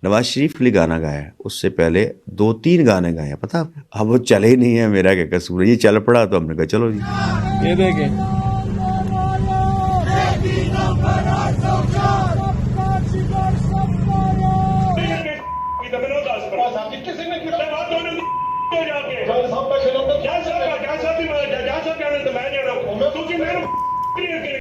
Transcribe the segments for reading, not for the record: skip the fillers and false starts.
نواز شریف کے لیے گانا گایا ہے، اس سے پہلے 2-3 گانے گائے ہیں، پتہ آپ کو؟ اب وہ چلے ہی نہیں ہے، میرا کیا قصور ہے، یہ چل پڑا تو ہم نے کہا چلو جی یہ دیکھیں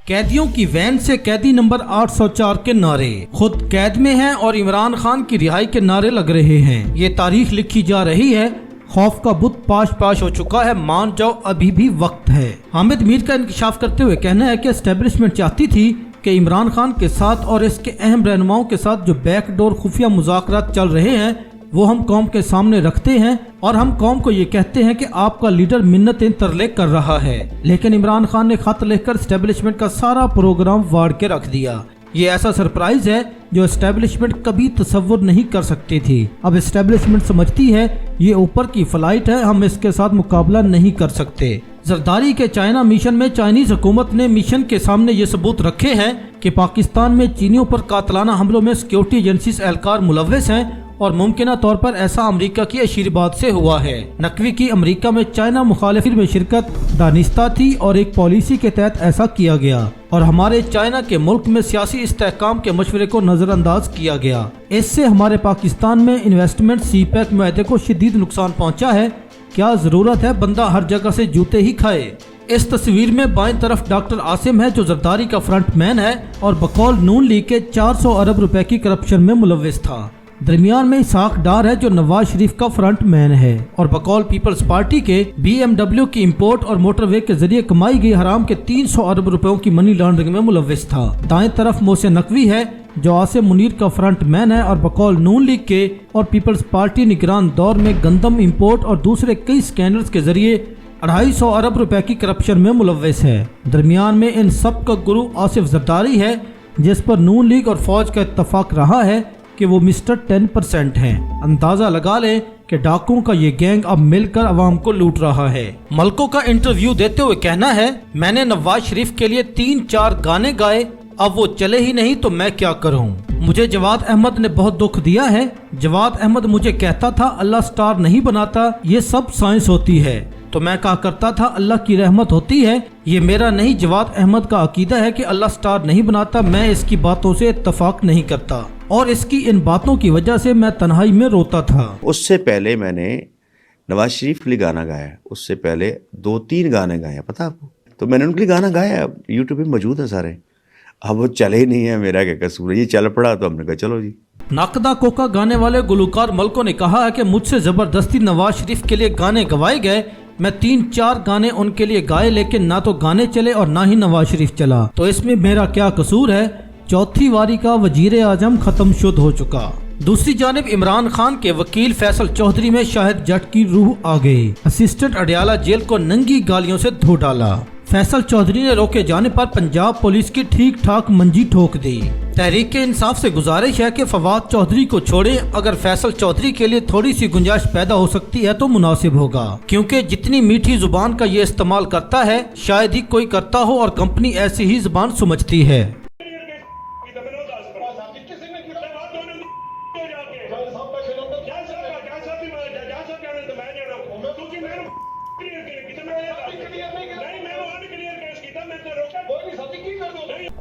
قیدیوں کی وین سے قیدی نمبر 804 کے نعرے، خود قید میں ہیں اور عمران خان کی رہائی کے نعرے لگ رہے ہیں۔ یہ تاریخ لکھی جا رہی ہے، خوف کا بت پاش پاش ہو چکا ہے، مان جاؤ ابھی بھی وقت ہے۔ حامد میر کا انکشاف کرتے ہوئے کہنا ہے کہ اسٹیبلشمنٹ چاہتی تھی کہ عمران خان کے ساتھ اور اس کے اہم رہنماؤں کے ساتھ جو بیک ڈور خفیہ مذاکرات چل رہے ہیں وہ ہم قوم کے سامنے رکھتے ہیں اور ہم قوم کو یہ کہتے ہیں کہ آپ کا لیڈر منتیں ترلے کر رہا ہے، لیکن عمران خان نے خط لکھ کر اسٹیبلشمنٹ کا سارا پروگرام واڑ کے رکھ دیا۔ یہ ایسا سرپرائز ہے جو اسٹیبلشمنٹ کبھی تصور نہیں کر سکتی تھی۔ اب اسٹیبلشمنٹ سمجھتی ہے یہ اوپر کی فلائٹ ہے، ہم اس کے ساتھ مقابلہ نہیں کر سکتے۔ زرداری کے چائنا مشن میں چائنیز حکومت نے مشن کے سامنے یہ ثبوت رکھے ہیں کہ پاکستان میں چینیوں پر قاتلانہ حملوں میں سیکورٹی ایجنسیز اہلکار ملوث ہیں اور ممکنہ طور پر ایسا امریکہ کی اشیر بات سے ہوا ہے۔ نقوی کی امریکہ میں چائنا مخالفت میں شرکت دانستہ تھی اور ایک پالیسی کے تحت ایسا کیا گیا اور ہمارے چائنا کے ملک میں سیاسی استحکام کے مشورے کو نظر انداز کیا گیا۔ اس سے ہمارے پاکستان میں انویسٹمنٹ سی پیک معاہدے کو شدید نقصان پہنچا ہے۔ کیا ضرورت ہے بندہ ہر جگہ سے جوتے ہی کھائے؟ اس تصویر میں بائیں طرف ڈاکٹر عاصم ہے جو زرداری کا فرنٹ مین ہے اور بقول نون لیگ کے 400 ارب روپے کی کرپشن میں ملوث تھا۔ درمیان میں اسحاق ڈار ہے جو نواز شریف کا فرنٹ مین ہے اور بقول پیپلز پارٹی کے BMW کی امپورٹ اور موٹر وے کے ذریعے کمائی گئی حرام کے 300 ارب روپیوں کی منی لانڈرنگ میں ملوث تھا۔ دائیں طرف محسن نقوی ہے جو عاصم منیر کا فرنٹ مین ہے اور بقول نون لیگ کے اور پیپلز پارٹی نگران دور میں گندم امپورٹ اور دوسرے کئی سکینڈلز کے ذریعے 250 ارب روپے کی کرپشن میں ملوث ہے۔ درمیان میں ان سب کا گرو آصف زرداری ہے جس پر نون لیگ اور فوج کا اتفاق رہا ہے کہ وہ مسٹر 10% ہیں۔ اندازہ لگا لیں کہ ڈاکوں کا یہ گینگ اب مل کر عوام کو لوٹ رہا ہے۔ ملکوں کا انٹرویو دیتے ہوئے کہنا ہے میں نے نواز شریف کے لیے 3-4 گانے گائے، اب وہ چلے ہی نہیں تو میں کیا کروں؟ مجھے جواد احمد نے بہت دکھ دیا ہے۔ جواد احمد مجھے کہتا تھا اللہ سٹار نہیں بناتا، یہ سب سائنس ہوتی ہے، تو میں کہا کرتا تھا اللہ کی رحمت ہوتی ہے۔ یہ میرا نہیں جواد احمد کا عقیدہ ہے کہ اللہ سٹار نہیں بناتا، میں اس کی باتوں سے اتفاق نہیں کرتا اور اس کی ان باتوں کی وجہ سے میں تنہائی میں روتا تھا۔ اس سے پہلے میں نے نواز شریف کے لیے گانا گایا ہے، اس سے پہلے 2-3 گانے گائے ہیں، پتہ آپ کو؟ تو میں نے ان کے لیے گانا گایا ہے، یوٹیوب پہ موجود ہے سارے۔ اب وہ چلے ہی نہیں ہے، میرا کیا قصور ہے، یہ چل پڑا تو ہم نے کہا چلو جی۔ ناقدہ کوکا گانے والے گلوکار ملکوں نے کہا ہے کہ مجھ سے زبردستی نواز شریف کے لیے گانے گوائے گئے، میں 3-4 گانے ان کے لیے گائے لیکن نہ تو گانے چلے اور نہ ہی نواز شریف چلا، تو اس میں میرا کیا قصور ہے؟ چوتھی واری کا وزیر اعظم ختم شد ہو چکا۔ دوسری جانب عمران خان کے وکیل فیصل چودھری میں شاہد جٹ کی روح آ گئی، اسسٹنٹ اڈیالہ جیل کو ننگی گالیوں سے دھو ڈالا۔ فیصل چودھری نے روکے جانے پر پنجاب پولیس کی ٹھیک ٹھاک منجی ٹھوک دی۔ تحریک انصاف سے گزارش ہے کہ فواد چودھری کو چھوڑیں، اگر فیصل چودھری کے لیے تھوڑی سی گنجائش پیدا ہو سکتی ہے تو مناسب ہوگا، کیونکہ جتنی میٹھی زبان کا یہ استعمال کرتا ہے شاید ہی کوئی کرتا ہو اور کمپنی ایسی ہی زبان سمجھتی ہے۔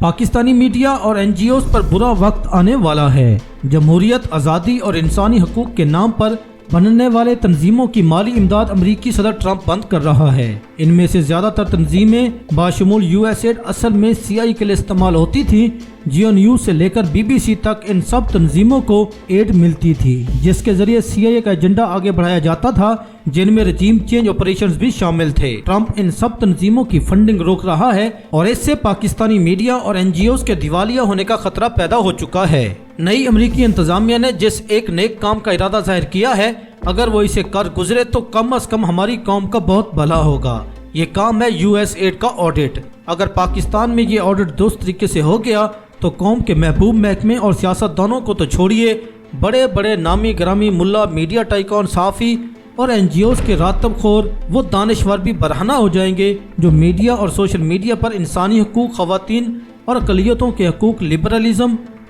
پاکستانی میڈیا اور NGOs پر برا وقت آنے والا ہے۔ جمہوریت، آزادی اور انسانی حقوق کے نام پر بننے والے تنظیموں کی مالی امداد امریکی صدر ٹرمپ بند کر رہا ہے۔ ان میں سے زیادہ تر تنظیمیں باشمول USAID اصل میں CIA کے لیے استعمال ہوتی تھی۔ جیو نیوز سے لے کر BBC تک ان سب تنظیموں کو ایڈ ملتی تھی جس کے ذریعے CIA کا ایجنڈا آگے بڑھایا جاتا تھا، جن میں رجیم چینج آپریشنز بھی شامل تھے۔ ٹرمپ ان سب تنظیموں کی فنڈنگ روک رہا ہے اور اس سے پاکستانی میڈیا اور NGOs کے دیوالیہ ہونے کا خطرہ پیدا ہو چکا ہے۔ نئی امریکی انتظامیہ نے جس ایک نیک کام کا ارادہ ظاہر کیا ہے، اگر وہ اسے کر گزرے تو کم از کم ہماری قوم کا بہت بھلا ہوگا۔ یہ کام ہے USAID کا آڈٹ۔ اگر پاکستان میں یہ آڈٹ درست طریقے سے ہو گیا تو قوم کے محبوب محکمے اور سیاستدانوں کو تو چھوڑیے، بڑے بڑے نامی گرامی ملا، میڈیا ٹائکون، صحافی اور NGOs کے راتب خور وہ دانشور بھی برہنہ ہو جائیں گے جو میڈیا اور سوشل میڈیا پر انسانی حقوق، خواتین اور اقلیتوں کے حقوق، لبرلزم